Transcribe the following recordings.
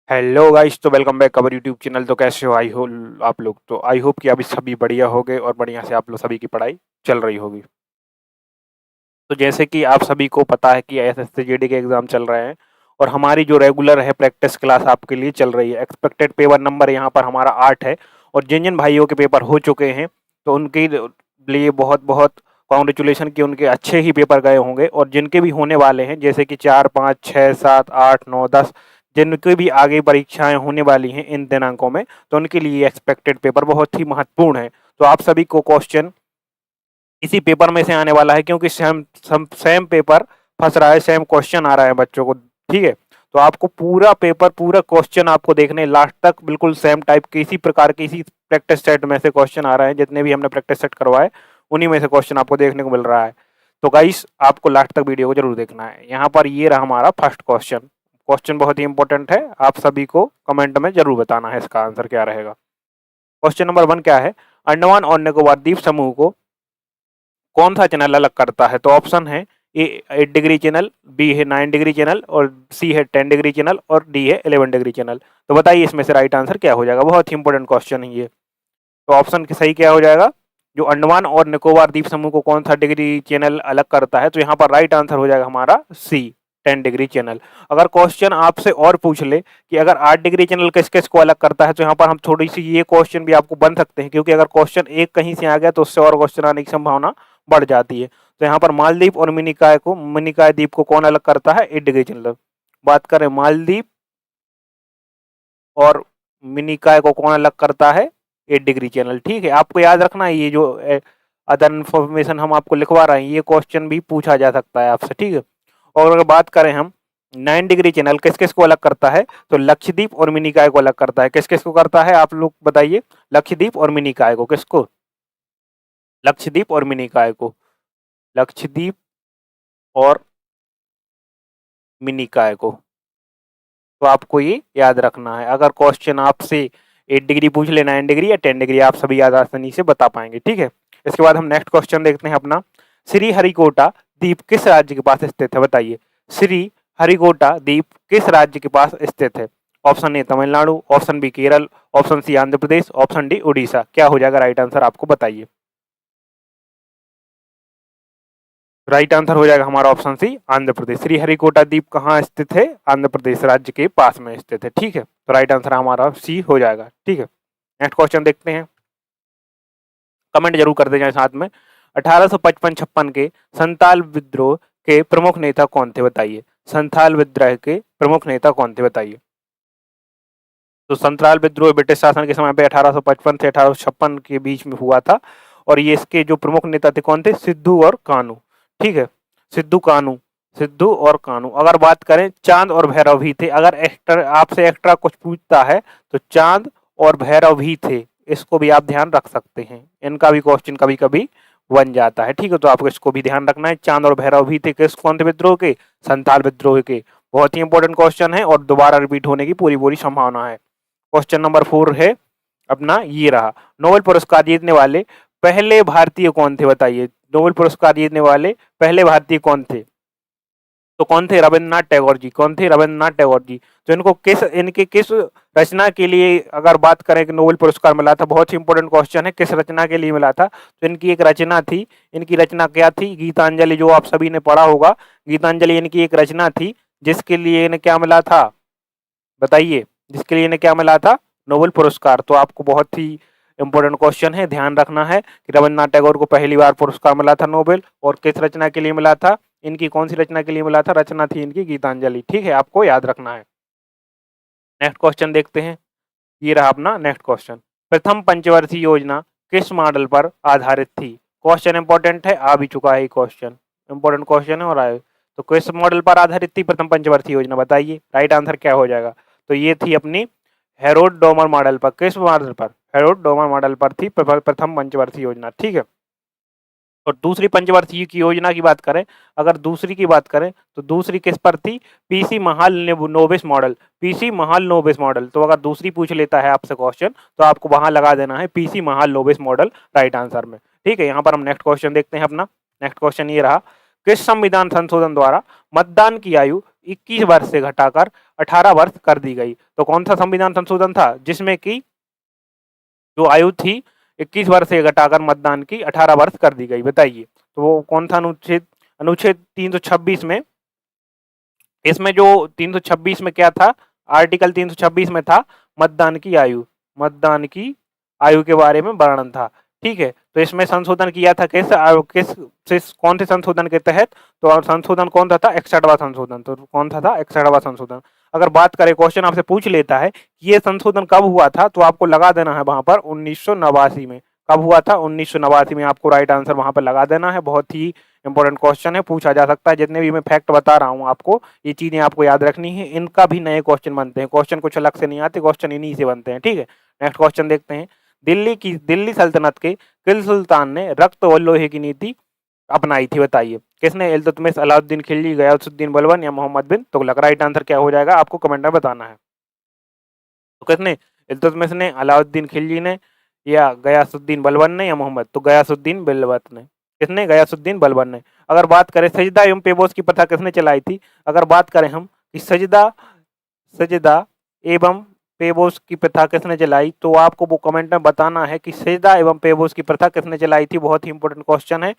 Hello guys, तो welcome back our YouTube channel. तो कैसे हो? आई हो आप लोग? तो आई होप कि अभी सभी बढ़िया होंगे और बढ़िया से आप लोग सभी की पढ़ाई चल रही होगी। तो जैसे कि आप सभी को पता है कि एसएससी जीडी के एग्जाम चल रहे हैं और हमारी जो रेगुलर है प्रैक्टिस क्लास आपके लिए चल रही है। एक्सपेक्टेड पेपर नंबर यहाँ पर हमारा 8 है और जिन जिन भाइयों के पेपर हो चुके हैं तो उनके लिए बहुत बहुत कॉन्ग्रेचुलेशन कि उनके अच्छे ही पेपर गए होंगे, और जिनके भी होने वाले हैं जैसे कि 4, 5, 6, 7, 8, 9, 10 जिनकी भी आगे परीक्षाएं होने वाली हैं इन दिनांकों में, तो उनके लिए एक्सपेक्टेड पेपर बहुत ही महत्वपूर्ण है। तो आप सभी को क्वेश्चन इसी पेपर में से आने वाला है, क्योंकि सेम पेपर फंस रहा है, सेम क्वेश्चन आ रहा है बच्चों को। ठीक है, तो आपको पूरा पेपर पूरा क्वेश्चन आपको देखने लास्ट तक बिल्कुल सेम टाइप के इसी प्रकार के इसी प्रैक्टिस सेट में से क्वेश्चन आ रहे हैं। जितने भी हमने प्रैक्टिस सेट करवाए उन्हीं में से क्वेश्चन आपको देखने को मिल रहा है। तो गाइस, आपको लास्ट तक वीडियो को जरूर देखना है। यहाँ पर ये रहा हमारा फर्स्ट क्वेश्चन। क्वेश्चन बहुत ही इंपॉर्टेंट है, आप सभी को कमेंट में जरूर बताना है इसका आंसर क्या रहेगा। क्वेश्चन नंबर 1 क्या है? अंडमान और निकोबार द्वीप समूह को कौन सा चैनल अलग करता है? तो ऑप्शन है ए 8 डिग्री चैनल, बी है 9 डिग्री चैनल, और सी है 10 डिग्री चैनल, और डी है 11 डिग्री चैनल। तो बताइए इसमें से राइट आंसर क्या हो जाएगा? बहुत ही इंपॉर्टेंट क्वेश्चन है ये। तो ऑप्शन सही क्या हो जाएगा? जो अंडमान और निकोबार द्वीप समूह को कौन सा डिग्री चैनल अलग करता है, तो यहाँ पर राइट आंसर हो जाएगा हमारा सी 10 डिग्री चैनल। अगर क्वेश्चन आपसे और पूछ ले कि अगर 8 डिग्री चैनल किस किस को अलग करता है, तो यहाँ पर हम थोड़ी सी ये क्वेश्चन भी आपको बन सकते हैं, क्योंकि अगर क्वेश्चन एक कहीं से आ गया तो उससे और क्वेश्चन आने की संभावना बढ़ जाती है। तो यहाँ पर मालदीव और मिनिकॉय द्वीप को कौन अलग करता है? 8 डिग्री चैनल। बात करें मालदीव और मिनिकॉय को कौन अलग करता है? 8 डिग्री चैनल। ठीक है, आपको याद रखना है ये जो अदर इन्फॉर्मेशन हम आपको लिखवा रहे हैं, ये क्वेश्चन भी पूछा जा सकता है आपसे। ठीक है, और अगर बात करें हम 9 डिग्री चैनल किस किस को अलग करता है, तो लक्षद्वीप और मिनिकॉय को अलग करता है। किस किस को करता है आप लोग बताइए? लक्षद्वीप और मिनिकॉय को। किसको? लक्षद्वीप और मिनिकॉय को। लक्षद्वीप और मिनिकॉय को। तो आपको ये याद रखना है। अगर क्वेश्चन आपसे 8 डिग्री पूछ ले, 9 डिग्री या 10 डिग्री, आप सभी याद आसानी से बता पाएंगे। ठीक है, इसके बाद हम नेक्स्ट क्वेश्चन देखते हैं अपना। श्री हरिकोटा द्वीप किस राज्य के पास स्थित है? बताइए, श्री हरिकोटा द्वीप किस राज्य के पास स्थित है? Option A Tamil Nadu, option B Kerala, option C Andhra Pradesh, option D Orissa. क्या हो जाएगा राइट आंसर? आपको बताइए। राइट आंसर हो जाएगा हमारा ऑप्शन सी आंध्र प्रदेश। श्रीहरिकोटा द्वीप कहाँ स्थित है? आंध्र प्रदेश राज्य के पास में स्थित है। ठीक है, तो राइट आंसर हमारा सी हो जाएगा। ठीक है, नेक्स्ट क्वेश्चन देखते हैं। कमेंट जरूर कर दे जाए साथ में। 1855-56 के संताल विद्रोह के प्रमुख नेता कौन थे? बताइए, संथाल विद्रोह के प्रमुख नेता कौन थे? बताइए। तो संथाल विद्रोह ब्रिटिश शासन के समय पे 1855 से 1856 के बीच में हुआ था, और ये इसके जो प्रमुख नेता थे कौन थे? सिद्धू और कानू। ठीक है, सिद्धू कानू, सिद्धू और कानू। अगर बात करें चांद और भैरव भी थे। अगर एक्स्ट्रा आपसे एक्स्ट्रा कुछ पूछता है तो चांद और भैरव भी थे, इसको भी आप ध्यान रख सकते हैं। इनका भी क्वेश्चन कभी कभी बन जाता है। ठीक है, तो आपको इसको भी ध्यान रखना है। चांद और भैरव भी थे किस कौन थे विद्रोह के? संथाल विद्रोह के। बहुत ही इंपॉर्टेंट क्वेश्चन है और दोबारा रिपीट होने की पूरी पूरी संभावना है। क्वेश्चन नंबर 4 है अपना, ये रहा। नोबेल पुरस्कार जीतने वाले पहले भारतीय कौन थे? बताइए, नोबेल पुरस्कार जीतने वाले पहले भारतीय कौन थे? तो कौन थे? रविन्द्रनाथ टैगोर जी। कौन थे? रविन्द्रनाथ टैगोर जी। तो इनके किस रचना के लिए अगर बात करें कि नोबेल पुरस्कार मिला था, बहुत ही इंपॉर्टेंट क्वेश्चन है, किस रचना के लिए मिला था? तो इनकी एक रचना थी। इनकी रचना क्या थी? गीतांजलि, जो आप सभी ने पढ़ा होगा। गीतांजलि इनकी एक रचना थी जिसके लिए इन्हें क्या मिला था? बताइए, जिसके लिए इन्हें क्या मिला था? नोबेल पुरस्कार। तो आपको बहुत ही इंपॉर्टेंट क्वेश्चन है, ध्यान रखना है कि रविन्द्रनाथ टैगोर को पहली बार पुरस्कार मिला था नोबेल, और किस रचना के लिए मिला था? इनकी कौन सी रचना के लिए मिला था? रचना थी इनकी गीतांजलि। ठीक है, आपको याद रखना है। नेक्स्ट क्वेश्चन देखते हैं। ये रहा अपना नेक्स्ट क्वेश्चन। प्रथम पंचवर्षीय योजना किस मॉडल पर आधारित थी? क्वेश्चन इंपॉर्टेंट है, आ भी चुका है क्वेश्चन, इंपॉर्टेंट क्वेश्चन है और आए। तो किस मॉडल पर आधारित थी प्रथम पंचवर्षीय योजना? बताइए, राइट आंसर क्या हो जाएगा? तो ये थी अपनी हेरोड डोमर मॉडल पर। किस मॉडल पर? हेरोड डोमर मॉडल पर थी प्रथम पंचवर्षीय योजना। ठीक है, और दूसरी पंचवर्षीय की योजना की बात करें, अगर दूसरी की बात करें तो दूसरी किस पर थी? PC Mahalanobis model. PC Mahalanobis model. तो अगर दूसरी पूछ लेता है आपसे क्वेश्चन तो आपको वहां लगा देना है PC Mahalanobis model right answer में। ठीक है, यहाँ पर हम नेक्स्ट क्वेश्चन देखते हैं अपना। नेक्स्ट क्वेश्चन ये रहा। किस संविधान संशोधन द्वारा मतदान की आयु 21 वर्ष से घटाकर 18 वर्ष कर दी गई। तो कौन सा संविधान संशोधन था जिसमें कि जो आयु थी 21 वर्ष से घटाकर मतदान की 18 वर्ष कर दी गई, बताइए। तो वो कौन सा अनुच्छेद? अनुच्छेद 326 में। इसमें जो 326 में क्या था, आर्टिकल 326 में था मतदान की आयु, मतदान की आयु के बारे में वर्णन था, ठीक है। तो इसमें संशोधन किया था कौन से संशोधन के तहत? तो संशोधन कौन सा था? 61वां संशोधन। तो कौन सा था? 61वां संशोधन। अगर बात करें, क्वेश्चन आपसे पूछ लेता है कि ये संशोधन कब हुआ था, तो आपको लगा देना है वहां पर 1989 में। कब हुआ था? 1989 में। आपको राइट आंसर वहां पर लगा देना है। बहुत ही इंपॉर्टेंट क्वेश्चन है, पूछा जा सकता है। जितने भी मैं फैक्ट बता रहा हूँ आपको, ये चीजें आपको याद रखनी है। इनका भी नए क्वेश्चन बनते हैं, क्वेश्चन कुछ अलग से नहीं आते, क्वेश्चन इन्हीं से बनते हैं, ठीक है। नेक्स्ट क्वेश्चन देखते हैं। दिल्ली सल्तनत के किस सुल्तान ने रक्त और लोहे की नीति अपनाई थी, बताइए। किसने? इल्तुतमिश, अलाउद्दीन खिलजी, गयासुद्दीन बलबन या मोहम्मद बिन तुगलक। राइट आंसर क्या हो जाएगा, आपको कमेंट में बताना है। तो किसने? इल्तुतमिश ने, अलाउद्दीन खिलजी ने, या गयासुद्दीन बलबन ने, या मोहम्मद? तो गयासुद्दीन बलबन ने। किसने? गयासुद्दीन बलबन ने। अगर बात करें सजदा एवं पेबोस की प्रथा किसने चलाई थी? अगर बात करें हम कि सजदा सजदा एवं पेबोस की प्रथा किसने चलाई, तो आपको वो कमेंट में बताना है कि सजदा एवं पेबोस की प्रथा किसने चलाई थी। बहुत ही इंपॉर्टेंट क्वेश्चन है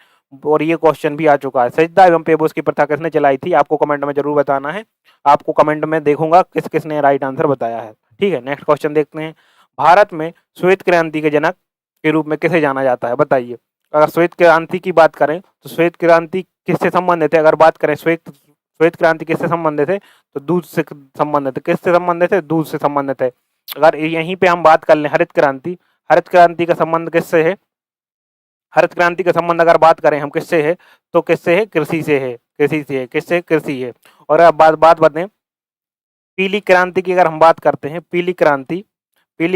और ये क्वेश्चन भी आ चुका है। सजदा एवं पेबोस की प्रथा किसने चलाई थी, आपको कमेंट में जरूर बताना है। आपको कमेंट में देखूंगा किस किसने राइट आंसर बताया है, ठीक है। नेक्स्ट क्वेश्चन देखते हैं। भारत में श्वेत क्रांति के जनक के रूप में किसे जाना जाता है, बताइए। अगर श्वेत क्रांति की बात करें तो श्वेत क्रांति किससे संबंधित है? अगर बात करें श्वेत क्रांति किससे संबंधित है, तो दूध से संबंधित है। किससे संबंधित है? दूध से संबंधित है। अगर यहीं पे हम बात कर लें हरित क्रांति, हरित क्रांति का संबंध किससे है? हरित क्रांति का संबंध अगर बात करें हम किससे है, तो किससे है? कृषि से है। कृषि से है। किससे? कृषि है। और अब बात बतें पीली क्रांति की, अगर हम बात करते हैं पीली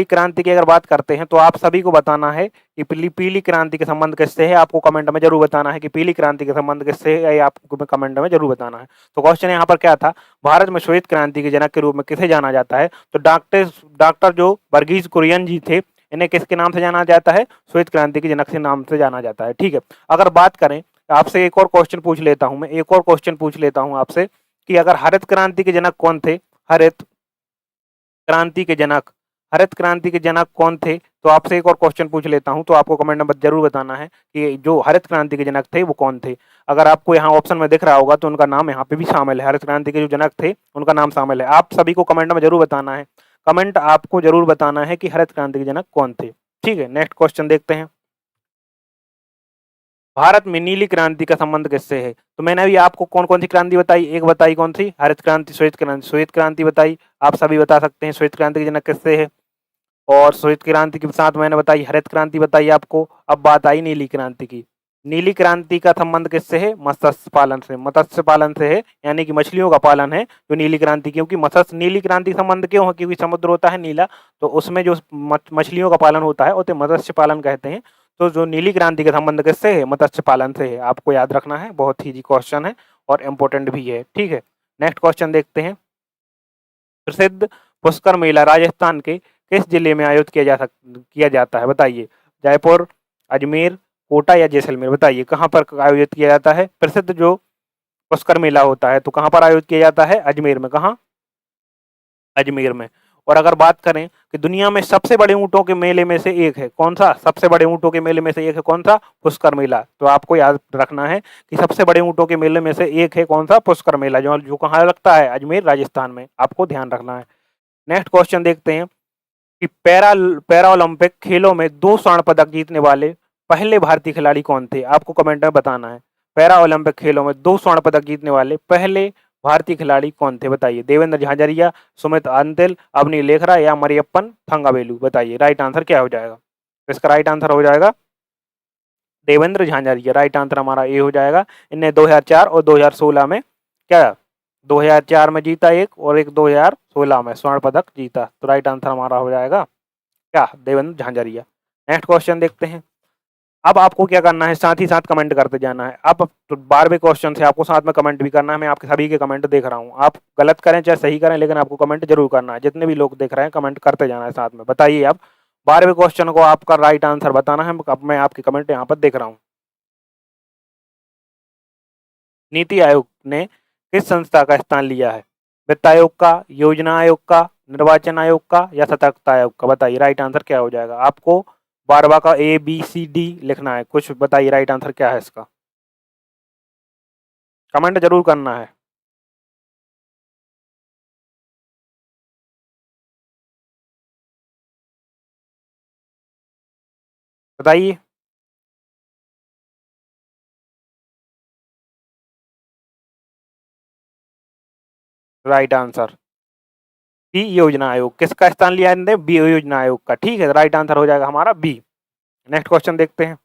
क्रांति की अगर बात करते हैं, तो आप सभी को बताना है कि पीली क्रांति के संबंध किससे है। आपको कमेंट में जरूर बताना है कि पीली क्रांति के संबंध किससे है, आपको कमेंट में जरूर बताना है। तो क्वेश्चन यहाँ पर क्या था, भारत में श्वेत क्रांति के जनक के रूप में किसे जाना जाता है? तो डॉक्टर जो वर्गीज कुरियन जी थे, इन्हें किसके नाम से जाना जाता है? श्वेत क्रांति के जनक के नाम से जाना जाता है, ठीक है। अगर बात करें, आपसे एक और क्वेश्चन पूछ लेता हूं मैं, एक और क्वेश्चन पूछ लेता हूं आपसे कि अगर हरित क्रांति के जनक कौन थे? हरित क्रांति के जनक, हरित क्रांति के जनक कौन थे? तो आपसे एक और क्वेश्चन पूछ लेता हूं, तो आपको कमेंट में जरूर बताना है कि जो हरित क्रांति के जनक थे वो कौन थे। अगर आपको यहाँ ऑप्शन में दिख रहा होगा तो उनका नाम यहाँ पे भी शामिल है। हरित क्रांति के जो जनक थे उनका नाम शामिल है। आप सभी को कमेंट में जरूर बताना है, कमेंट आपको जरूर बताना है कि हरित क्रांति के जनक कौन थे, ठीक है। नेक्स्ट क्वेश्चन देखते हैं। भारत में नीली क्रांति का संबंध किससे है? तो मैंने अभी आपको कौन कौन सी क्रांति बताई, एक बताई कौन सी? हरित क्रांति, श्वेत क्रांति बताई। आप सभी बता सकते हैं श्वेत क्रांति के जनक किससे है, और श्वेत क्रांति के साथ मैंने बताई हरित क्रांति बताई आपको। अब बात आई नीली क्रांति की। नीली क्रांति का संबंध किससे है? मत्स्य पालन से, मत्स्य पालन से है, यानी कि मछलियों का पालन है जो नीली क्रांति। क्योंकि मत्स्य नीली क्रांति संबंध क्यों है? क्योंकि समुद्र होता है नीला, तो उसमें जो मछलियों का पालन होता है उसे मत्स्य पालन कहते हैं। तो जो नीली क्रांति का संबंध किससे है? मत्स्य पालन से है। आपको याद रखना है, बहुत ही इजी क्वेश्चन है और इम्पोर्टेंट भी है, ठीक है। नेक्स्ट क्वेश्चन देखते हैं। प्रसिद्ध पुष्कर मेला राजस्थान के किस जिले में आयोजित किया जाता है, बताइए। जयपुर, अजमेर, कोटा या जैसलमेर, बताइए कहाँ पर आयोजित किया जाता है? प्रसिद्ध जो पुष्कर मेला होता है तो कहाँ पर आयोजित किया जाता है? अजमेर में। कहाँ? अजमेर में। और अगर बात करें कि दुनिया में सबसे बड़े ऊंटों के मेले में से एक है, कौन सा? सबसे बड़े ऊंटों के मेले में से एक है कौन सा? पुष्कर मेला। तो आपको याद रखना है कि सबसे बड़े ऊंटों के मेले में से एक है कौन सा? पुष्कर मेला, जो कहाँ लगता है? अजमेर, राजस्थान में। आपको ध्यान रखना है। नेक्स्ट क्वेश्चन देखते हैं कि पैरा ओलंपिक खेलों में 2 स्वर्ण पदक जीतने वाले पहले भारतीय खिलाड़ी कौन थे? आपको कमेंट में बताना है। पैरा ओलंपिक खेलों में 2 स्वर्ण पदक जीतने वाले पहले भारतीय खिलाड़ी कौन थे, बताइए। देवेंद्र झाझरिया, सुमित अंतिल, अवनी लेखरा या मरियप्पन थंगावेलु, बताइए राइट आंसर क्या हो जाएगा? इसका राइट आंसर हो जाएगा देवेंद्र झाझरिया। राइट आंसर हमारा ए हो जाएगा। इन्हें 2004 और 2016 में क्या, 2004 में जीता एक, और एक 2016 में स्वर्ण पदक जीता। तो राइट आंसर हमारा हो जाएगा क्या? देवेंद्र झांझरिया। नेक्स्ट क्वेश्चन देखते हैं। अब आपको क्या करना है, साथ ही साथ कमेंट करते जाना है। अब तो 12वें क्वेश्चन से आपको साथ में कमेंट भी करना है। मैं आपके सभी के कमेंट देख रहा हूँ, आप गलत करें चाहे सही करें, लेकिन आपको कमेंट जरूर करना है। जितने भी लोग देख रहे हैं कमेंट करते जाना है साथ में। बताइए अब 12वें क्वेश्चन को आपका राइट आंसर बताना है। अब मैं आपके कमेंट यहाँ पर देख रहा हूँ। नीति आयोग ने किस संस्था का स्थान लिया है? वित्त आयोग का, योजना आयोग का, निर्वाचन आयोग का या सतर्कता आयोग का? बताइए राइट आंसर क्या हो जाएगा। आपको 12वां का ABCD लिखना है। कुछ बताइए राइट आंसर क्या है इसका, कमेंट जरूर करना है। बताइए। राइट आंसर बी योजना आयोग। किसका स्थान लिया इन्होंने? बी योजना आयोग का। ठीक है, राइट आंसर हो जाएगा हमारा बी। नेक्स्ट क्वेश्चन देखते हैं।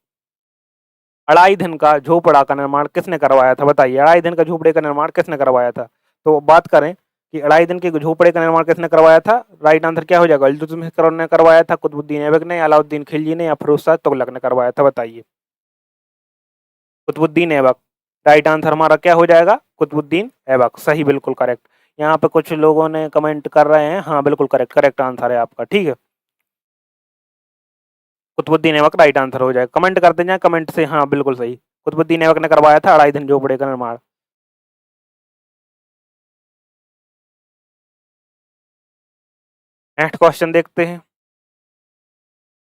अढ़ाई दिन का झोपड़ा का निर्माण किसने करवाया था? बताइए अढ़ाई दिन का झोपड़े का निर्माण किसने करवाया था? तो बात करें कि अढ़ाई दिन के झोपड़े का निर्माण किसने करवाया था, राइट आंसर क्या हो जाएगा? इल्तुतमिश ने करवाया था, कुतुबुद्दीन ऐबक ने, अलाउद्दीन खिलजी ने या फिरोज शाह तुगलक ने करवाया था? बताइए। कुतुबुद्दीन ऐबक। राइट आंसर हमारा क्या हो जाएगा? कुतुबुद्दीन ऐबक। सही, बिल्कुल करेक्ट। यहाँ पे कुछ लोगों ने कमेंट कर रहे हैं, हाँ बिल्कुल करेक्ट, करेक्ट आंसर है आपका। ठीक है, कुतुबुद्दीन ऐबक राइट आंसर हो जाएगा। कमेंट करते जाए कमेंट से, हाँ बिल्कुल सही, कुतुबुद्दीन ऐबक ने करवाया था अढ़ाई दिन झोपड़े का निर्माण। नेक्स्ट क्वेश्चन देखते हैं।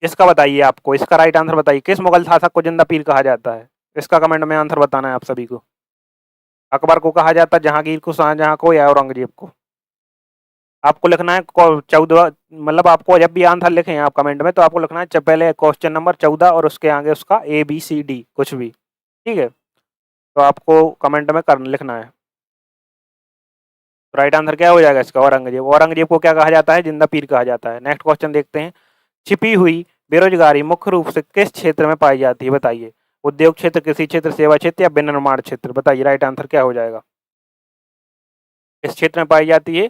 इसका बताइए, आपको इसका राइट आंसर बताइए। किस मुगल शासक को जिंदा पीर कहा जाता है? इसका कमेंट में आंसर बताना है आप सभी को। अकबर को कहा जाता है, जहांगीर को, शाहजहां को या औरंगजेब को? आपको लिखना है 14, मतलब आपको जब भी आंसर लिखें आप कमेंट में, तो आपको लिखना है पहले क्वेश्चन नंबर 14 और उसके आगे उसका ABCD कुछ भी। ठीक है, तो आपको कमेंट में कर लिखना है। राइट आंसर क्या हो जाएगा इसका? औरंगजेब। औरंगजेब को क्या कहा जाता है? जिंदा पीर कहा जाता है। नेक्स्ट क्वेश्चन देखते हैं। छिपी हुई बेरोजगारी मुख्य रूप से किस क्षेत्र में पाई जाती है? बताइए। उद्योग क्षेत्र, कृषि क्षेत्र, सेवा क्षेत्र या विनिर्माण क्षेत्र? बताइए राइट आंसर क्या हो जाएगा। किस क्षेत्र में पाई जाती है?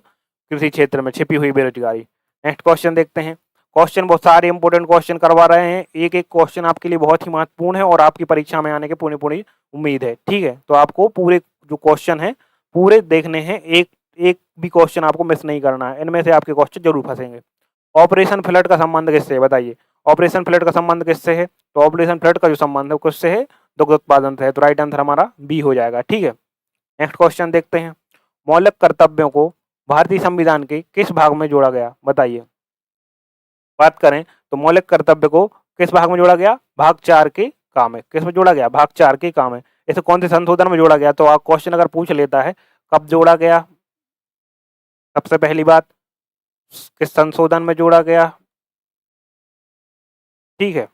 कृषि क्षेत्र में छिपी हुई बेरोजगारी। नेक्स्ट क्वेश्चन देखते हैं। क्वेश्चन बहुत सारे इंपोर्टेंट क्वेश्चन करवा रहे हैं, एक एक क्वेश्चन आपके लिए बहुत ही महत्वपूर्ण है और आपकी परीक्षा में आने की पूरी पूरी उम्मीद है। ठीक है, तो आपको पूरे जो क्वेश्चन है पूरे देखने हैं, एक एक भी क्वेश्चन आपको मिस नहीं करना है, इनमें से आपके क्वेश्चन जरूर फंसेंगे। ऑपरेशन फ्लड का संबंध किससे है? बताइए। ऑपरेशन फ्लड का संबंध किससे है? तो ऑपरेशन फ्लड का जो संबंध है किससे है? दुग्ध उत्पादन से है। तो राइट आंसर हमारा बी हो जाएगा। ठीक है, नेक्स्ट क्वेश्चन देखते हैं। मौलिक कर्तव्यों को भारतीय संविधान के किस भाग में जोड़ा गया? बताइए। बात करें तो मौलिक कर्तव्य को किस भाग में जोड़ा गया? भाग 4 के काम है। किस में जोड़ा गया? भाग 4 के काम है। इसे कौन से संशोधन में जोड़ा गया? तो आप क्वेश्चन अगर पूछ लेता है कब जोड़ा गया, सबसे पहली बात किस संशोधन में जोड़ा गया। ठीक है,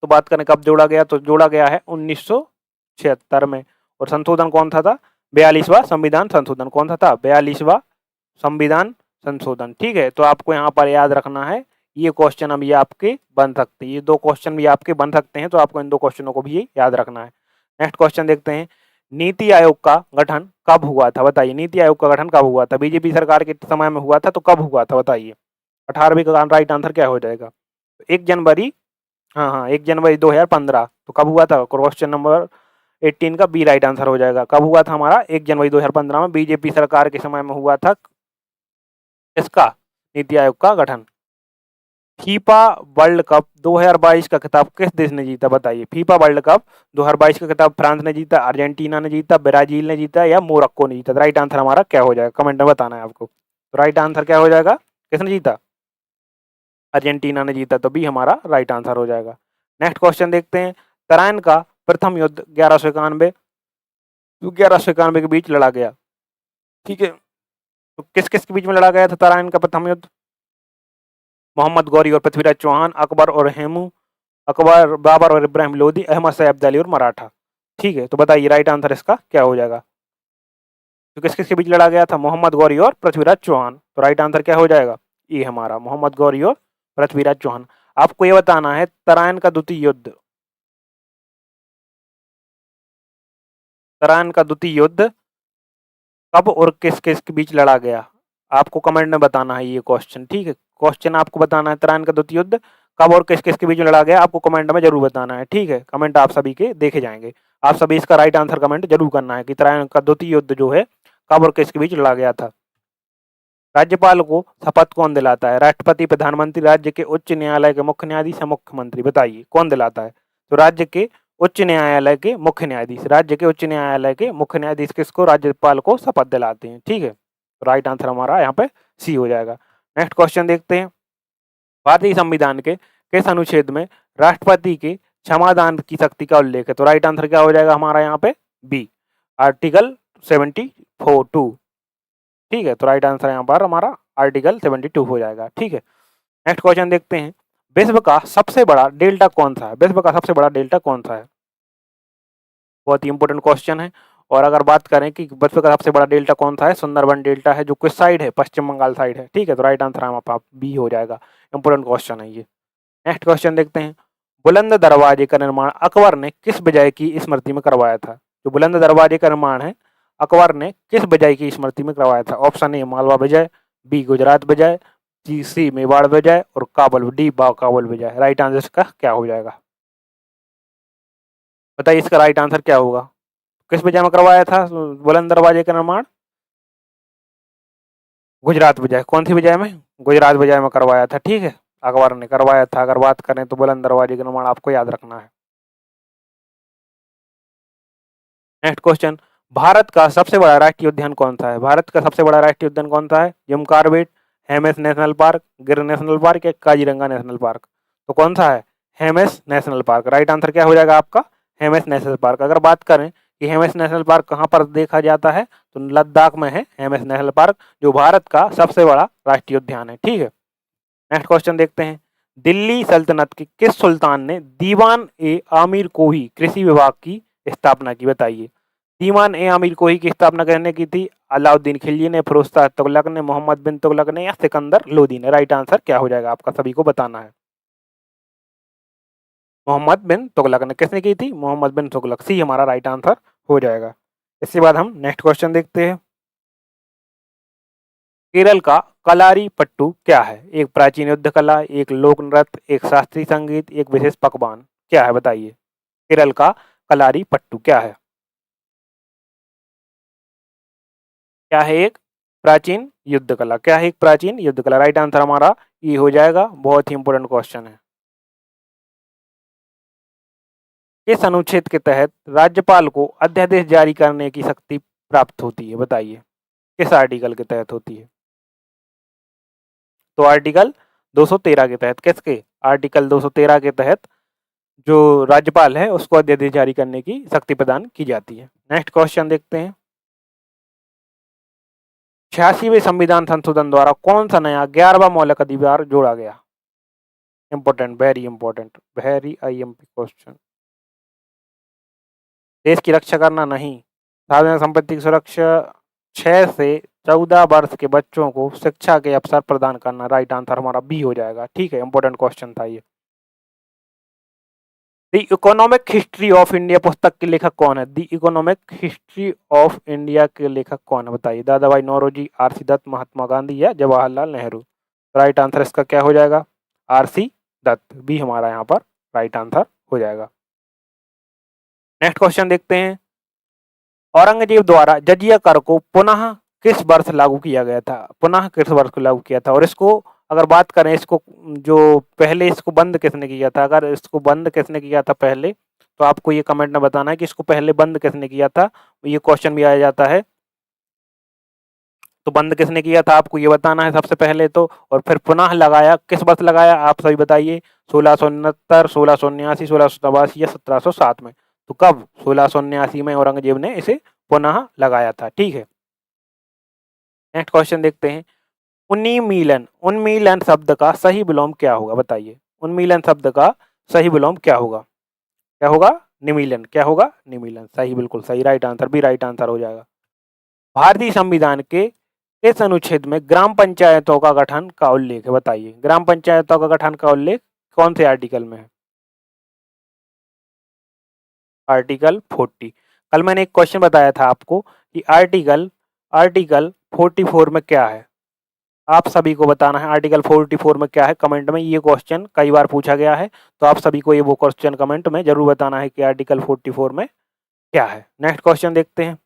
तो बात करें कब जोड़ा गया, तो जोड़ा गया है 1976 में। और संशोधन कौन सा था? 42वां संविधान संशोधन। कौन सा था? 42वां संविधान संशोधन। ठीक है, तो आपको यहाँ पर याद रखना है, ये क्वेश्चन अब ये आपके बन सकते हैं, ये दो क्वेश्चन भी आपके बन सकते हैं, तो आपको इन दो क्वेश्चनों को भी याद रखना है। नेक्स्ट क्वेश्चन देखते हैं। नीति आयोग का गठन कब हुआ था? बताइए। नीति आयोग का गठन कब हुआ था? बीजेपी सरकार के समय में हुआ था, तो कब हुआ था बताइए। 18वीं का राइट आंसर क्या हो जाएगा? 1 जनवरी, हाँ हाँ 1 जनवरी 2015। तो कब हुआ था? क्वेश्चन नंबर 18 का बी राइट आंसर हो जाएगा। कब हुआ था हमारा? 1 जनवरी 2015 में बीजेपी सरकार के समय में हुआ था इसका नीति आयोग का गठन। फीफा वर्ल्ड कप 2022 का खिताब किस देश ने जीता? बताइए। फीफा वर्ल्ड कप 2022 का खिताब फ्रांस ने जीता, अर्जेंटीना ने जीता, ब्राजील ने जीता या मोरक्को ने जीता? राइट आंसर हमारा क्या हो जाएगा? कमेंट में बताना है आपको। तो राइट आंसर क्या हो जाएगा? किसने जीता? अर्जेंटीना ने जीता, तो बी हमारा राइट आंसर हो जाएगा। नेक्स्ट क्वेश्चन देखते हैं। तराइन का प्रथम युद्ध 1191 के बीच लड़ा गया। ठीक है, तो किस किस के बीच में लड़ा गया था तराइन का प्रथम युद्ध? मोहम्मद गौरी और पृथ्वीराज चौहान, अकबर और हेमू, अकबर बाबर और इब्राहिम लोदी, अहमद शाह अब्दाली और मराठा। ठीक है, तो बताइए राइट आंसर इसका क्या हो जाएगा? तो किस किस के बीच लड़ा गया था? मोहम्मद गौरी और पृथ्वीराज चौहान। तो राइट आंसर क्या हो जाएगा? ये हमारा मोहम्मद गौरी और पृथ्वीराज चौहान। आपको ये बताना है तराइन का द्वितीय युद्ध, तराइन का द्वितीय युद्ध कब और किस किस के बीच लड़ा गया? आपको कमेंट में बताना है ये क्वेश्चन। ठीक है, क्वेश्चन आपको बताना है तराइन का द्वितीय युद्ध कब और किस किस के बीच में लड़ा गया, आपको कमेंट में जरूर बताना है। ठीक है, कमेंट आप सभी के देखे जाएंगे। आप सभी इसका राइट आंसर कमेंट जरूर करना है कि तराइन का द्वितीय युद्ध जो है कब और किसके बीच लड़ा गया था। राज्यपाल को शपथ कौन दिलाता है? राष्ट्रपति, प्रधानमंत्री, राज्य के उच्च न्यायालय के मुख्य न्यायाधीश या मुख्यमंत्री? बताइए कौन दिलाता है? तो राज्य के उच्च न्यायालय के मुख्य न्यायाधीश, राज्य के उच्च न्यायालय के मुख्य न्यायाधीश किसको, राज्यपाल को शपथ दिलाते हैं। ठीक है, तो राइट आंसर हमारा यहाँ पे सी हो जाएगा। नेक्स्ट क्वेश्चन देखते हैं, भारतीय संविधान के किस अनुच्छेद में राष्ट्रपति के क्षमादान की शक्ति का उल्लेख है? तो राइट आंसर क्या हो जाएगा हमारा यहाँ पे, बी, आर्टिकल 74(2). ठीक है, तो राइट आंसर यहाँ पर हमारा आर्टिकल 72 हो जाएगा। ठीक है, नेक्स्ट क्वेश्चन देखते हैं, विश्व का सबसे बड़ा डेल्टा कौन सा है? विश्व का सबसे बड़ा डेल्टा कौन सा है? बहुत ही इंपॉर्टेंट क्वेश्चन है। और अगर बात करें कि विश्व का सबसे बड़ा डेल्टा कौन सा है, सुंदरबन डेल्टा है, जो किस साइड है, पश्चिम बंगाल साइड है। ठीक है, तो राइट आंसर हमारा बी हो जाएगा। इंपॉर्टेंट क्वेश्चन है ये। नेक्स्ट क्वेश्चन देखते हैं, बुलंद दरवाजे का निर्माण अकबर ने किस विजय की स्मृति में करवाया था? जो बुलंद दरवाजे का निर्माण है, अकबर ने किस विजय की स्मृति में करवाया था? ऑप्शन ए मालवा विजय, बी गुजरात विजय, सी मेवाड़ विजय और डी काबुल विजय। राइट आंसर इसका क्या हो जाएगा, बताइए इसका राइट आंसर क्या होगा? किस विजय में करवाया था बुलंद दरवाजे का निर्माण? गुजरात विजय। कौन सी विजय में? गुजरात विजय में करवाया था। ठीक है, अकबर ने करवाया था। अगर बात करें तो बुलंद दरवाजे का निर्माण आपको याद रखना है। नेक्स्ट क्वेश्चन, भारत का सबसे बड़ा राष्ट्रीय उद्यान कौन सा है? भारत का सबसे बड़ा राष्ट्रीय उद्यान कौन सा है? Jim Corbett, Hemis national park, गिर नेशनल पार्क या काजीरंगा नेशनल पार्क? तो कौन सा है? Hemis national park. Right answer क्या हो जाएगा आपका? Hemis national park. अगर बात करें कि हेमिस नेशनल पार्क कहाँ पर देखा जाता है, तो लद्दाख में है हेमिस नेशनल पार्क, जो भारत का सबसे बड़ा राष्ट्रीय उद्यान है। ठीक है, नेक्स्ट क्वेश्चन देखते हैं, दिल्ली सल्तनत के किस सुल्तान ने दीवान ए आमिर को ही कृषि विभाग की स्थापना की? बताइए, दीवान ए आमिर को ही की स्थापना करने की थी? अलाउद्दीन खिलजी ने, फिरोजशाह तुगलक ने, मोहम्मद बिन तुगलक ने या सिकंदर लोदी ने? राइट आंसर क्या हो जाएगा आपका, सभी को बताना है। मोहम्मद बिन तुगलक ने। किसने की थी? मोहम्मद बिन तुगलक। सी हमारा राइट आंसर हो जाएगा। इसके बाद हम नेक्स्ट क्वेश्चन देखते हैं, केरल का कलारी पट्टू क्या है? एक प्राचीन युद्ध कला, एक लोक नृत्य, एक शास्त्रीय संगीत, एक विशेष पकवान, क्या है बताइए? केरल का कलारी पट्टू क्या है? क्या है? एक प्राचीन युद्ध कला। क्या है? एक प्राचीन युद्ध कला। राइट आंसर हमारा ये हो जाएगा। बहुत ही इंपॉर्टेंट क्वेश्चन है। किस अनुच्छेद के तहत राज्यपाल को अध्यादेश जारी करने की शक्ति प्राप्त होती है? बताइए, किस आर्टिकल के तहत होती है? तो आर्टिकल 213 के तहत। किसके? आर्टिकल 213 के तहत जो राज्यपाल है उसको अध्यादेश जारी करने की शक्ति प्रदान की जाती है। नेक्स्ट क्वेश्चन देखते हैं, 86वें संविधान संशोधन द्वारा कौन सा नया 11वां मौलिक अधिकार जोड़ा गया? Important, very important, very IMP question. देश की रक्षा करना नहीं, सार्वजनिक संपत्ति की सुरक्षा, 6 से 14 वर्ष के बच्चों को शिक्षा के अवसर प्रदान करना। राइट आंसर हमारा बी हो जाएगा। ठीक है, इंपॉर्टेंट क्वेश्चन था ये। The economic history of India पुस्तक के लेखक कौन है? The economic history of India के लेखक कौन है? बताइए, दादा भाई नौरोजी, आर.सी. दत्त, महात्मा गांधी या जवाहरलाल नेहरू? राइट आंसर इसका क्या हो जाएगा? आर.सी. दत्त। बी हमारा यहाँ पर राइट आंसर हो जाएगा। नेक्स्ट क्वेश्चन देखते हैं, औरंगजेब द्वारा जजिया कर को पुनः किस वर्ष लागू किया गया था? पुनः किस वर्ष को लागू किया था? और इसको अगर बात करें, इसको जो पहले इसको बंद किसने किया था? अगर इसको बंद किसने किया था पहले, तो आपको ये कमेंट में बताना है कि इसको पहले बंद किसने किया था। ये क्वेश्चन भी आ जाता है, तो बंद किसने किया था आपको ये बताना है सबसे पहले तो। और फिर पुनः लगाया किस वर्ष लगाया, आप सभी बताइए। 1669, 1679, 1687 या 1707 में? तो कब? 1679 में औरंगजेब ने इसे पुनः लगाया था। ठीक है, नेक्स्ट क्वेश्चन देखते हैं, उन्मीलन, उन्मीलन शब्द का सही विलोम क्या होगा? बताइए, उन्मीलन शब्द का सही विलोम क्या होगा? क्या होगा? निमीलन। क्या होगा? निमीलन। सही, बिल्कुल सही, राइट आंसर भी राइट आंसर हो जाएगा। भारतीय संविधान के इस अनुच्छेद में ग्राम पंचायतों का गठन का उल्लेख है? बताइए, ग्राम पंचायतों का गठन का उल्लेख कौन से आर्टिकल में है? आर्टिकल 40। कल मैंने एक क्वेश्चन बताया था आपको कि आर्टिकल आर्टिकल 44 में क्या है। आप सभी को बताना है आर्टिकल 44 में क्या है कमेंट में। ये क्वेश्चन कई बार पूछा गया है, तो आप सभी को ये वो क्वेश्चन कमेंट में जरूर बताना है कि आर्टिकल 44 में क्या है। नेक्स्ट क्वेश्चन देखते हैं,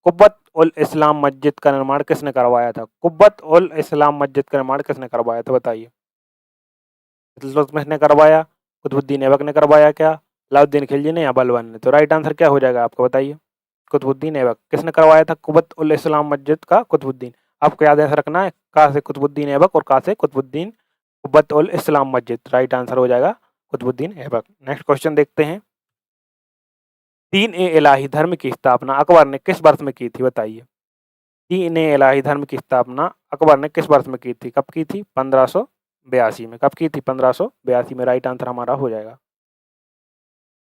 कुब्बत उल इस्लाम मस्जिद का निर्माण किसने करवाया था? कुब्बत उल इस्लाम मस्जिद का निर्माण किसने करवाया था? बताइए, किसने करवाया? कुतुबुद्दीन ऐबक ने करवाया क्या, अलाउद्दीन खिलजी ने या बलबन ने। तो राइट आंसर क्या हो जाएगा आपको बताइए, कुतुबुद्दीन ऐबक। किसने करवाया था कुब्बत उल इस्लाम मस्जिद का, कुतुबुद्दीन। आपको याद ऐसे रखना है, कहाँ से कुतुबुद्दीन ऐबक और कहाँ से कुतुबुद्दीन कुब्बत उल इस्लाम मस्जिद। राइट आंसर हो जाएगा कुतुबुद्दीन ऐबक। नेक्स्ट क्वेश्चन देखते हैं, तीन ए इलाही धर्म की स्थापना अकबर ने किस वर्ष में की थी बताइए। तीन ए इलाही धर्म की स्थापना अकबर ने किस वर्ष में की थी, कब की थी, 1582 में। कब की थी, 1582 में। राइट आंसर हमारा हो जाएगा।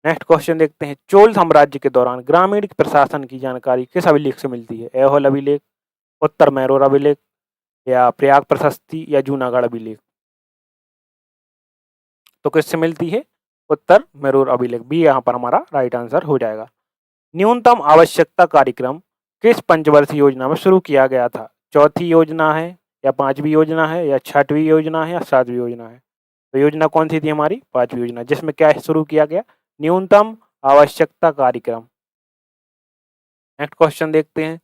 नेक्स्ट क्वेश्चन देखते हैं, चोल साम्राज्य के दौरान ग्रामीण प्रशासन की जानकारी किस अभिलेख से मिलती है, ऐहोल अभिलेख, उत्तर मैरूर अभिलेख, या प्रयाग प्रशस्ति, या जूनागढ़ अभिलेख। तो किससे मिलती है, उत्तर मैरूर अभिलेख। बी यहाँ पर हमारा राइट आंसर हो जाएगा। न्यूनतम आवश्यकता कार्यक्रम किस पंचवर्षीय योजना में शुरू किया गया था, चौथी योजना है, या पांचवी योजना है, या छठवीं योजना है, या सातवीं योजना है। तो योजना कौन सी थी हमारी, पांचवी योजना, जिसमें क्या शुरू किया गया, न्यूनतम आवश्यकता कार्यक्रम। नेक्स्ट क्वेश्चन देखते हैं,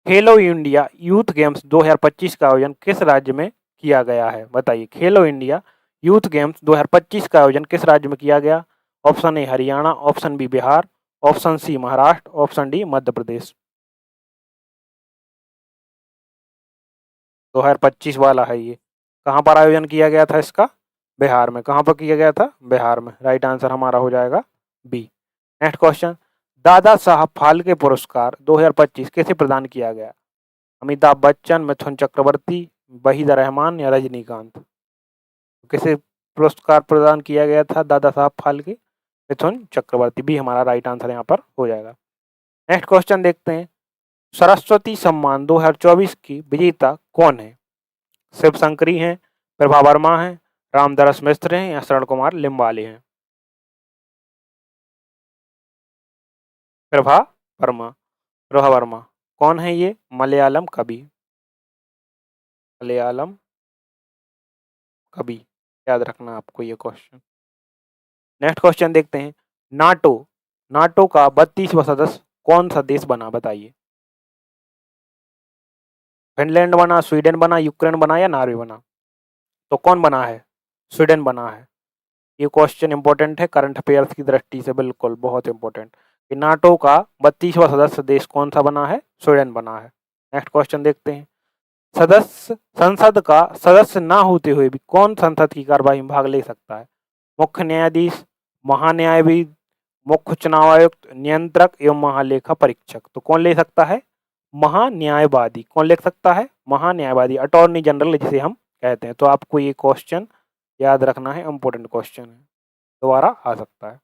खेलो इंडिया यूथ गेम्स 2025 का आयोजन किस राज्य में किया गया है बताइए। खेलो इंडिया यूथ गेम्स 2025 का आयोजन किस राज्य में किया गया। Option A Haryana, option B Bihar, option C Maharashtra, option D Madhya Pradesh. 2025 वाला है ये, कहाँ पर आयोजन किया गया था इसका, बिहार में। कहाँ पर किया गया था, बिहार में। राइट आंसर हमारा हो जाएगा B. Next question, Dada Saheb Phalke पुरस्कार 2025 किसे प्रदान किया गया, अमिताभ बच्चन, मिथुन चक्रवर्ती, वहीदा रहमान, या रजनीकांत। किसे पुरस्कार प्रदान किया गया था दादा साहब फाल्के, मिथुन चक्रवर्ती। भी हमारा राइट आंसर यहाँ पर हो जाएगा। नेक्स्ट क्वेश्चन देखते हैं, सरस्वती सम्मान 2024 की विजेता कौन है, शिव शंकरी हैं, प्रभा वर्मा हैं, रामदरस मिश्र हैं, या शरण कुमार लिम्बाले हैं। प्रभा वर्मा, प्रभा वर्मा कौन है ये, मलयालम कवि, मलयालम कवि। याद रखना आपको ये क्वेश्चन। नेक्स्ट क्वेश्चन देखते हैं, नाटो नाटो का 32वां सदस्य कौन सा देश बना बताइए। फिनलैंड बना, स्वीडन बना, यूक्रेन बना, या नॉर्वे बना। तो कौन बना है, स्वीडन बना है। ये क्वेश्चन इंपॉर्टेंट है करंट अफेयर्स की दृष्टि से, बिल्कुल बहुत इंपॉर्टेंट, कि नाटो का 32वां सदस्य देश कौन सा बना है, स्वीडन बना है। नेक्स्ट क्वेश्चन देखते हैं, सदस्य संसद का सदस्य ना होते हुए भी कौन संसद की कार्यवाही में भाग ले सकता है, मुख्य न्यायाधीश, महान्यायविद, मुख्य चुनाव आयुक्त, नियंत्रक एवं महालेखा परीक्षक। तो कौन ले सकता है, महान्यायवादी। कौन ले सकता है, महान्यायवादी, अटॉर्नी जनरल जिसे हम कहते हैं। तो आपको ये क्वेश्चन याद रखना है, इंपॉर्टेंट क्वेश्चन है, दोबारा आ सकता है।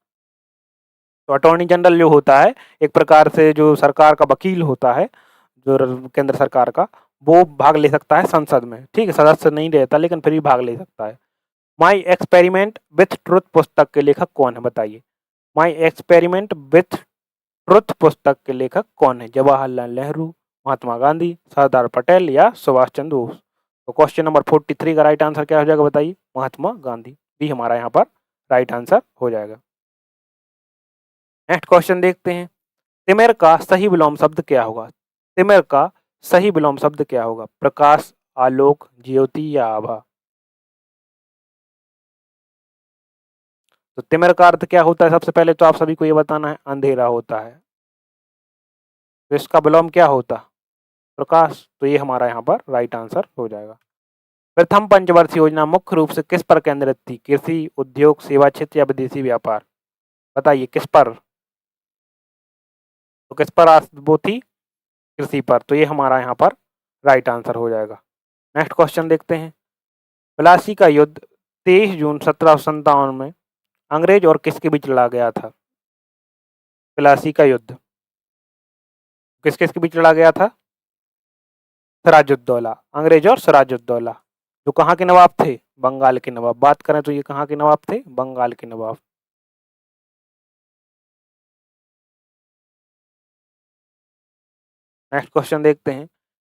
तो अटॉर्नी जनरल जो होता है एक प्रकार से जो सरकार का वकील होता है, जो केंद्र सरकार का, वो भाग ले सकता है संसद में। ठीक है, सदस्य नहीं रहता लेकिन फिर भी भाग ले सकता है। माई एक्सपेरिमेंट विथ ट्रुथ पुस्तक के लेखक कौन है बताइए। माई एक्सपेरिमेंट विथ ट्रुथ पुस्तक के लेखक कौन है, जवाहरलाल नेहरू, महात्मा गांधी, सरदार पटेल, या सुभाष चंद्र बोस। तो क्वेश्चन नंबर 43 का राइट आंसर क्या हो जाएगा बताइए, महात्मा गांधी। भी हमारा यहाँ पर राइट आंसर हो जाएगा। नेक्स्ट क्वेश्चन देखते हैं, तिमिर का सही विलोम शब्द क्या होगा। तिमिर का सही विलोम शब्द क्या होगा, प्रकाश, आलोक, ज्योति, या आभा। तो तिमिर का अर्थ क्या होता है, सबसे पहले तो आप सभी को ये बताना है, अंधेरा होता है। तो इसका विलोम क्या होता, प्रकाश। तो ये हमारा यहाँ पर राइट आंसर हो जाएगा। प्रथम पंचवर्षीय योजना मुख्य रूप से किस पर केंद्रित थी, कृषि, उद्योग, सेवा क्षेत्र, या विदेशी व्यापार। बताइए किस पर, तो किस पर वो थी, कृषि पर। तो ये हमारा यहाँ पर राइट आंसर हो जाएगा। नेक्स्ट क्वेश्चन देखते हैं, प्लासी का युद्ध 23 जून 1757 में अंग्रेज और किसके बीच लड़ा गया था। प्लासी का युद्ध किस किस के बीच लड़ा गया था, सिराजुद्दौला, अंग्रेज और सिराजुद्दौला, जो कहाँ के नवाब थे, बंगाल के नवाब। बात करें तो ये कहाँ के नवाब थे, बंगाल के नवाब। नेक्स्ट क्वेश्चन देखते हैं,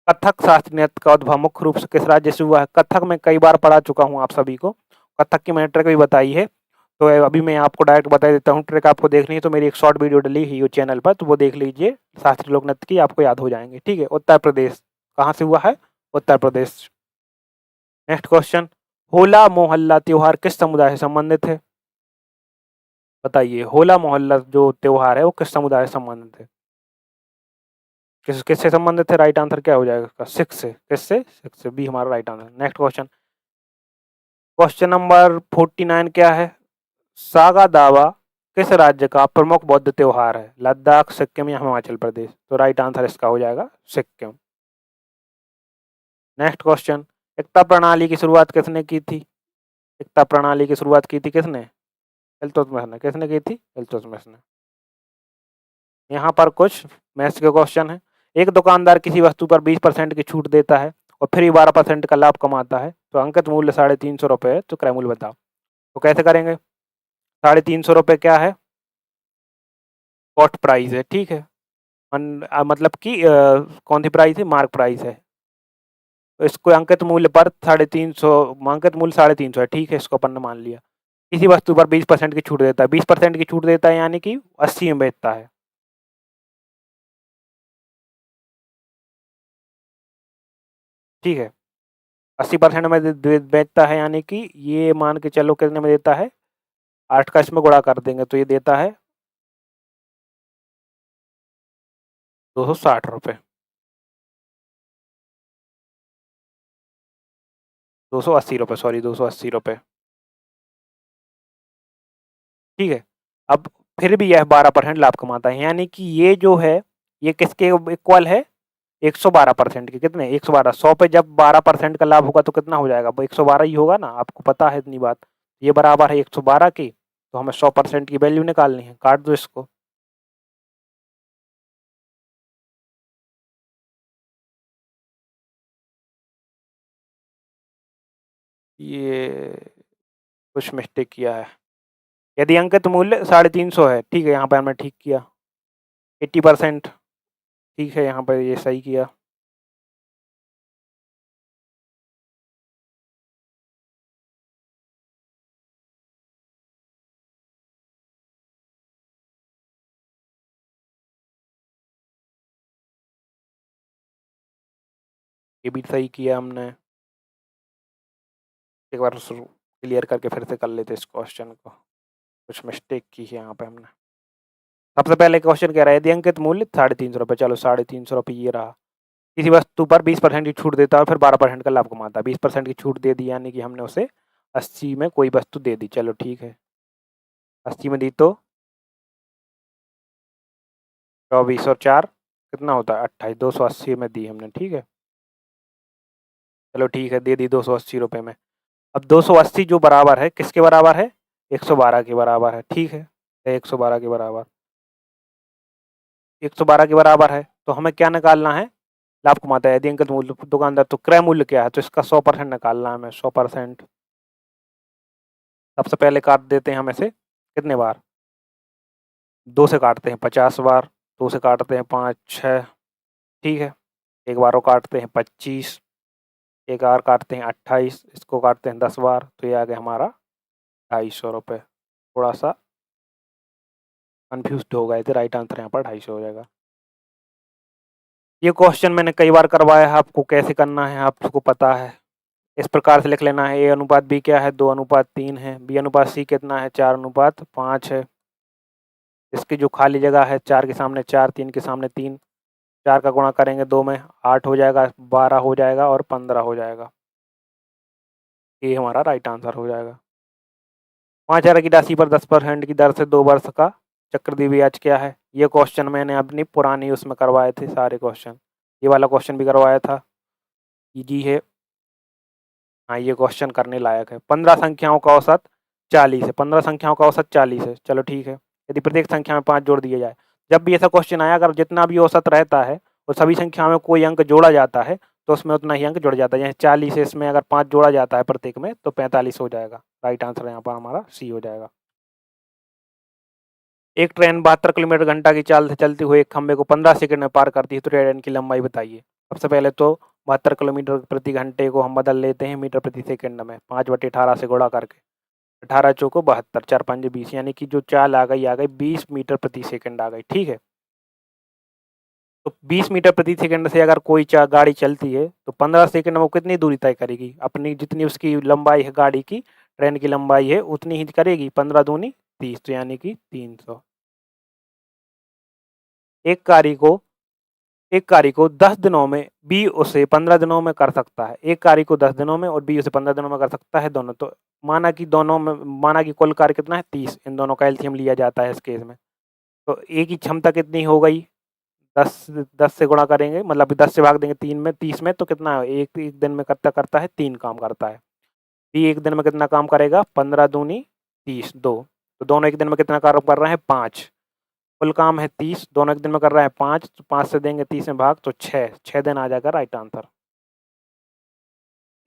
कथक शास्त्रीय नृत्य का उद्भव मुख्य रूप से किस राज्य से हुआ है। कथक में कई बार पढ़ा चुका हूँ आप सभी को, कथक की मैंने ट्रिक भी बताई है। तो अभी मैं आपको डायरेक्ट बता देता हूँ, ट्रिक आपको देखनी है तो मेरी एक शॉर्ट वीडियो डली है चैनल पर, तो वो देख लीजिए, शास्त्रीय लोक नृत्य की, आपको याद हो जाएंगे। ठीक है, उत्तर प्रदेश, कहाँ से हुआ है, उत्तर प्रदेश। नेक्स्ट क्वेश्चन, होला मोहल्ला त्योहार किस समुदाय से संबंधित है, बताइए, होला मोहल्ला जो त्योहार है वो किस समुदाय से संबंधित है? किससे संबंधित है? राइट आंसर क्या हो जाएगा इसका? सिख से। किससे? सिख से। बी हमारा right answer. Next question, question number 49 क्या है? सागा दावा किस राज्य का प्रमुख बौद्ध त्योहार है? लद्दाख, सिक्किम या हिमाचल प्रदेश? तो राइट आंसर इसका हो जाएगा सिक्किम। नेक्स्ट क्वेश्चन, एकता प्रणाली की शुरुआत किसने की थी? एकता प्रणाली की शुरुआत की थी किसने? इल्तुतमिश ने। किसने की थी? इल्तुतमिश ने। यहाँ पर कुछ मैथ्स के क्वेश्चन है। एक दुकानदार किसी वस्तु पर 20% की छूट देता है और फिर भी 12% का लाभ कमाता है, तो अंकित मूल्य 350 रुपये है, तो क्रय मूल्य बताओ। तो कैसे करेंगे? 350 रुपये क्या है? कॉस्ट प्राइस है, ठीक है। मतलब कि कौन सी प्राइस है? मार्क प्राइस है। तो इसको अंकित मूल्य पर 350, अंकित मूल्य 350 है, ठीक है, इसको अपन ने मान लिया। किसी वस्तु पर 20% की छूट देता है, 20% की छूट देता है यानी कि 80 में बेचता है। ठीक है, 80% में बेचता है यानी कि ये मान के चलो कितने में देता है? 8 का इसमें गुणा कर देंगे तो ये देता है 260 रुपये। 280 रुपये, सॉरी, 280 रुपये। ठीक है, अब फिर भी यह 12% लाभ कमाता है, यानी कि ये जो है ये किसके इक्वल है? 112% के। कितने? 112। 100 पे जब 12% का लाभ होगा तो कितना हो जाएगा? 112 ही होगा ना, आपको पता है इतनी बात। ये बराबर है 112 की, तो हमें 100% की वैल्यू निकालनी है। काट दो इसको। ये कुछ मिस्टेक किया है। यदि अंकित मूल्य 350 है, ठीक है, यहाँ पर हमने ठीक किया। 80%, ठीक है, यहाँ पर ये सही किया। ये भी सही किया हमने। एक बार क्लियर करके फिर से कर लेते इस क्वेश्चन को। कुछ मिस्टेक की है यहाँ पे हमने। सबसे पहले क्वेश्चन कह रहा है यदि अंकित मूल्य 350 रुपये, चलो 350 रुपये ये रहा। किसी वस्तु पर 20% की छूट देता है और फिर 12% का लाभ कमाता है। 20% की छूट दे दी यानी कि हमने उसे 80 में कोई वस्तु दे दी। चलो ठीक है, 80 में दी तो 24 और 4 कितना होता है? 28। 280 में दी हमने, ठीक है। चलो ठीक है, दे दी 280 रुपये में। अब 280 जो बराबर है किसके बराबर है? 112 के बराबर है, ठीक है। 112 के बराबर, 112 के बराबर है, तो हमें क्या निकालना है? लाभ कमाता है। यदि अंकित मूल्य दुकानदार, तो क्रय मूल्य क्या है? तो इसका 100% निकालना है हमें। 100%। सबसे पहले काट देते हैं हम इसे कितने बार? 2 से काटते हैं 50 बार, 2 से काटते हैं 5, 6, ठीक है। एक बार को काटते हैं 25, एक बार काटते हैं 28, इसको काटते हैं 10 बार, तो ये आ गया हमारा 250 रुपये। थोड़ा सा कन्फ्यूज हो गए थे, राइट आंसर यहाँ पर 250 हो जाएगा। ये क्वेश्चन मैंने कई बार करवाया है, आपको कैसे करना है आपको पता है। इस प्रकार से लिख लेना है, ए अनुपात बी क्या है? 2:3 है। बी अनुपात सी कितना है? 4:5 है। इसकी जो खाली जगह है, 4 के सामने 4, 3 के सामने 3, 4 का गुणा करेंगे 2 में, 8 हो जाएगा, 12 हो जाएगा और 15 हो जाएगा। ये हमारा राइट आंसर हो जाएगा। 5,000 की राशि पर 10% की दर से 2 वर्ष का चक्रवृद्धि ब्याज क्या है? ये क्वेश्चन मैंने अपनी पुरानी उसमें करवाए थे सारे क्वेश्चन। ये वाला क्वेश्चन भी करवाया था, इजी है। हाँ, ये क्वेश्चन करने लायक है। 15 संख्याओं का औसत 40 है। 15 संख्याओं का औसत 40 है। चलो ठीक है, यदि प्रत्येक संख्या में 5 जोड़ दिए जाए। जब भी ऐसा क्वेश्चन आया, अगर जितना भी औसत रहता है वो सभी संख्याओं में कोई अंक जोड़ा जाता है तो उसमें उतना ही अंक जुड़ जाता है। जैसे 40 है, इसमें अगर 5 जोड़ा जाता है प्रत्येक में तो 45 हो जाएगा। राइट आंसर यहाँ पर हमारा सी हो जाएगा। एक ट्रेन 72 किलोमीटर घंटा की चाल से चलते हुए एक खंभे को 15 सेकंड में पार करती है, तो ट्रेन की लंबाई बताइए। सबसे पहले तो 72 किलोमीटर प्रति घंटे को हम बदल लेते हैं मीटर प्रति सेकंड में, 5/18 से गुणा करके। 18 चौको 72, 4 5 20, यानी कि जो चाल आ गई 20 मीटर प्रति सेकंड आ गई, ठीक है। तो 20 मीटर प्रति सेकंड से अगर कोई गाड़ी चलती है तो 15 सेकंड में वो कितनी दूरी तय करेगी? अपनी जितनी उसकी लंबाई है गाड़ी की, ट्रेन की लंबाई है उतनी ही करेगी। 15 दूनी 30, तो यानी कि 300। एक कार्य को 10 दिनों में बी उसे 15 दिनों में कर सकता है। एक कार्य को 10 दिनों में और बी उसे 15 दिनों में कर सकता है दोनों। तो माना कि कुल कार्य कितना है 30, इन दोनों का एलसीएम लिया जाता है इस केस में। तो ए की क्षमता कितनी हो गई, 10 से गुणा करेंगे, मतलब 10 से भाग देंगे 3 में, 30 में, तो कितना है, एक दिन में करता है 3 काम करता है। बी एक दिन में कितना काम करेगा, 15 दूनी 30, 2। तो दोनों एक दिन में कितना काम कर रहे हैं, 5। कुल काम है 30, दोनों एक दिन में कर रहे हैं 5, तो 5 से देंगे 30 में भाग, तो 6 दिन आ जाएगा राइट आंसर।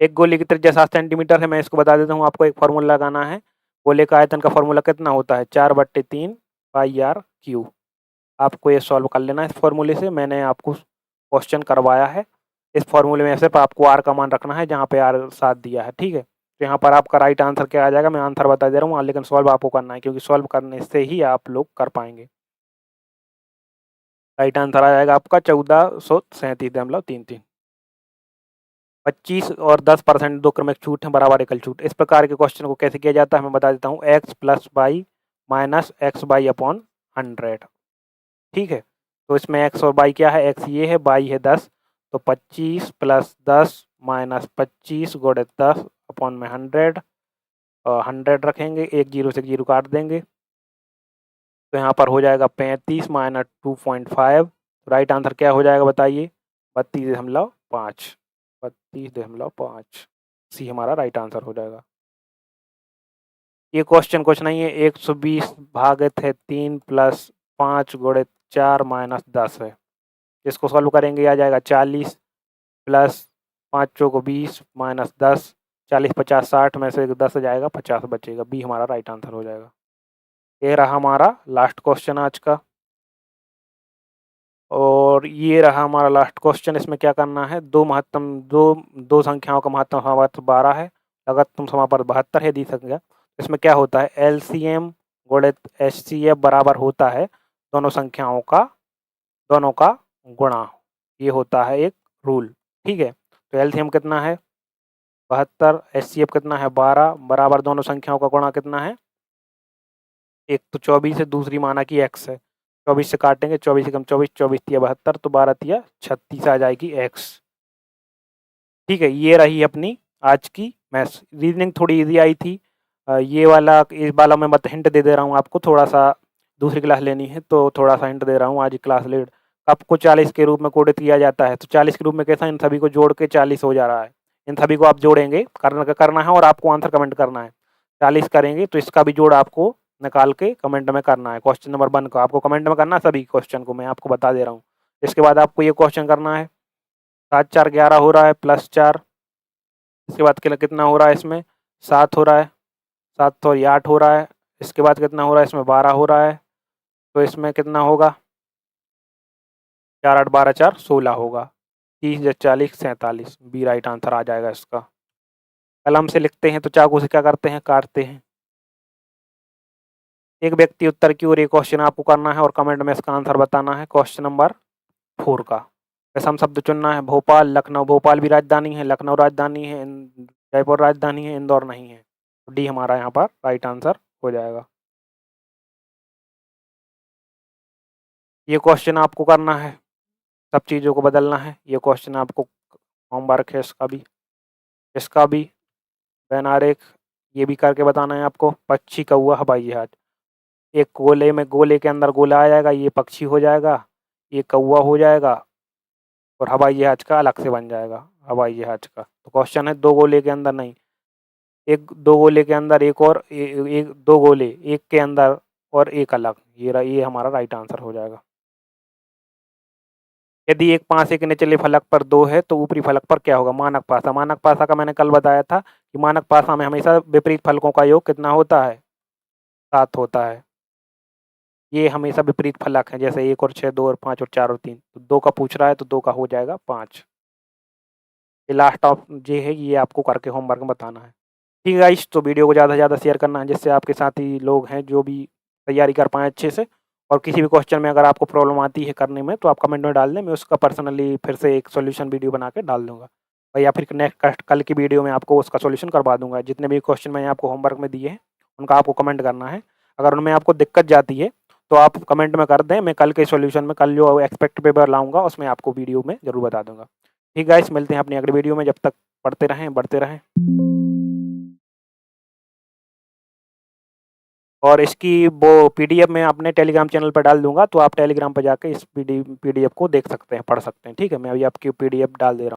एक गोले की त्रिज्या 7 सेंटीमीटर है, मैं इसको बता देता हूँ, आपको एक फॉर्मूला लगाना है। गोले का आयतन का फॉर्मूला कितना होता है, 4/3 पाई आर क्यूब। आपको ये सॉल्व कर लेना है इस फॉर्मूले से, मैंने आपको क्वेश्चन करवाया है। इस फॉर्मूले में सिर्फ आपको आर का मान रखना है जहाँ पे आर 7 दिया है, ठीक है। तो यहाँ पर आपका राइट आंसर क्या आ जाएगा, मैं आंसर बता दे रहा हूँ, लेकिन सॉल्व आपको करना है, क्योंकि सॉल्व करने से ही आप लोग कर पाएंगे। राइट आंसर आ जाएगा आपका 1437.33। 25 और 10% दो क्रमिक छूट है, बराबर एकल छूट। इस प्रकार के क्वेश्चन को कैसे किया जाता है मैं बता देता हूँ। x + y माइनस x/100, ठीक है। तो इसमें x और y क्या है, x ये है, y है 10, तो 25 + 10 माइनस 25 गुणित 10/100, 100 रखेंगे, एक जीरो से जीरो काट देंगे, तो यहाँ पर हो जाएगा 35 माइनस 2.5। राइट आंसर क्या हो जाएगा बताइए, 32.5। 32.5 सी हमारा राइट आंसर हो जाएगा। ये क्वेश्चन कुछ नहीं है, 120 भागित है 3 + 5 गुणित 4 माइनस 10 है। इसको सॉल्व करेंगे आ जाएगा 40 प्लस 5 चौको 20 माइनस 10, 40 50 60 में से 10 जाएगा, 50 बचेगा। बी हमारा राइट आंसर हो जाएगा। ये रहा हमारा लास्ट क्वेश्चन आज का, और ये रहा हमारा लास्ट क्वेश्चन। इसमें क्या करना है, दो संख्याओं का महत्तम समावर्त 12 है, लघुत्तम समावर्त 72 है दी संख्या। इसमें क्या होता है, एलसीएम गुणित एचसीएफ बराबर होता है दोनों संख्याओं का गुणा। ये होता है एक रूल, ठीक है। तो एलसीएम कितना है 72, एचसीएफ कितना है 12, बराबर दोनों संख्याओं का गुणा कितना है, एक तो 24 है, दूसरी माना कि x है। 24 से काटेंगे, 24 कम 24, 24 तिया 72, तो 12 तिया 36 आ जाएगी x, ठीक है। ये रही अपनी आज की मैथ्स। रीजनिंग थोड़ी इजी आई थी। ये वाला इस वाला मैं मत हिंट दे रहा हूँ आपको, थोड़ा सा दूसरी क्लास लेनी है तो थोड़ा सा हिंट दे रहा हूँ। आज क्लास लेट कप को 40 के रूप में कोडित किया जाता है, तो 40 के रूप में कैसा, इन सभी को जोड़ के 40 हो जा रहा है। इन सभी को आप जोड़ेंगे, करना है, और आपको आंसर कमेंट करना है। 40 करेंगे तो इसका भी जोड़ आपको निकाल के कमेंट में करना है। क्वेश्चन नंबर 1 को आपको कमेंट में करना है, सभी क्वेश्चन को मैं आपको बता दे रहा हूँ। इसके बाद आपको ये क्वेश्चन करना है, 7 4 11 हो रहा है, प्लस 4, इसके बाद कितना हो रहा है, इसमें 7 हो रहा है, 7 और 8 हो रहा है, इसके बाद कितना हो रहा है, इसमें 12 हो रहा है, तो इसमें कितना होगा, 4 8 12 4 16 होगा, 30 + 40 47। बी राइट आंसर आ जाएगा इसका। कलम से लिखते हैं तो चाकू से क्या करते हैं, काटते हैं। एक व्यक्ति उत्तर की ओर एक क्वेश्चन आपको करना है और कमेंट में इसका आंसर बताना है। क्वेश्चन नंबर 4 का विषम शब्द चुनना है, भोपाल, लखनऊ। भोपाल भी राजधानी है, लखनऊ राजधानी है, जयपुर राजधानी है, इंदौर नहीं है। डी हमारा यहाँ पर राइट आंसर हो जाएगा। ये क्वेश्चन आपको करना है, सब चीज़ों को बदलना है। ये क्वेश्चन आपको होमवर्क है, इसका भी बैन आरेख ये भी करके बताना है आपको। पक्षी, कौवा, हवाई जहाज। एक गोले के अंदर गोला आ जाएगा, ये पक्षी हो जाएगा, ये कौवा हो जाएगा, और हवाई जहाज का अलग से बन जाएगा, हवाई जहाज का। तो क्वेश्चन है दो गोले के अंदर नहीं, दो गोले के अंदर एक और एक, दो गोले एक के अंदर और एक अलग। ये हमारा राइट आंसर हो जाएगा। यदि एक पासे के निचले फलक पर 2 है तो ऊपरी फलक पर क्या होगा, मानक पासा। मानक पासा का मैंने कल बताया था कि मानक पासा में हमेशा विपरीत फलकों का योग कितना होता है, 7 होता है। ये हमेशा विपरीत फलक है, जैसे 1 और 6, 2 और 5 और 4 और 3। तो 2 का पूछ रहा है तो 2 का हो जाएगा 5। ये लास्ट ऑफ ये है, ये आपको करके होमवर्क में बताना है। ठीक है गाइस, तो वीडियो को ज़्यादा से ज़्यादा शेयर करना है, जिससे आपके साथी लोग हैं जो भी तैयारी कर पाएँ अच्छे से। और किसी भी क्वेश्चन में अगर आपको प्रॉब्लम आती है करने में तो आप कमेंट में डाल दें, मैं उसका पर्सनली फिर से एक सॉल्यूशन वीडियो बना के डाल दूँगा, और या फिर नेक्स्ट कल की वीडियो में आपको उसका सॉल्यूशन करवा दूँगा। जितने भी क्वेश्चन मैंने आपको होमवर्क में दिए हैं उनका आपको कमेंट करना है। अगर उनमें आपको दिक्कत जाती है तो आप कमेंट में कर दें, मैं कल के सॉल्यूशन में, कल जो एक्सपेक्ट पेपर लाऊंगा उसमें आपको वीडियो में ज़रूर बता दूंगा। ठीक गाइस, मिलते हैं अपनी अगली वीडियो में, जब तक पढ़ते रहें, बढ़ते रहें। और इसकी वो पीडीएफ मैं अपने टेलीग्राम चैनल पर डाल दूंगा, तो आप टेलीग्राम पर जाके इस पीडीएफ को देख सकते हैं, पढ़ सकते हैं। ठीक है, मैं अभी आपकी पीडीएफ डाल दे रहा हूँ।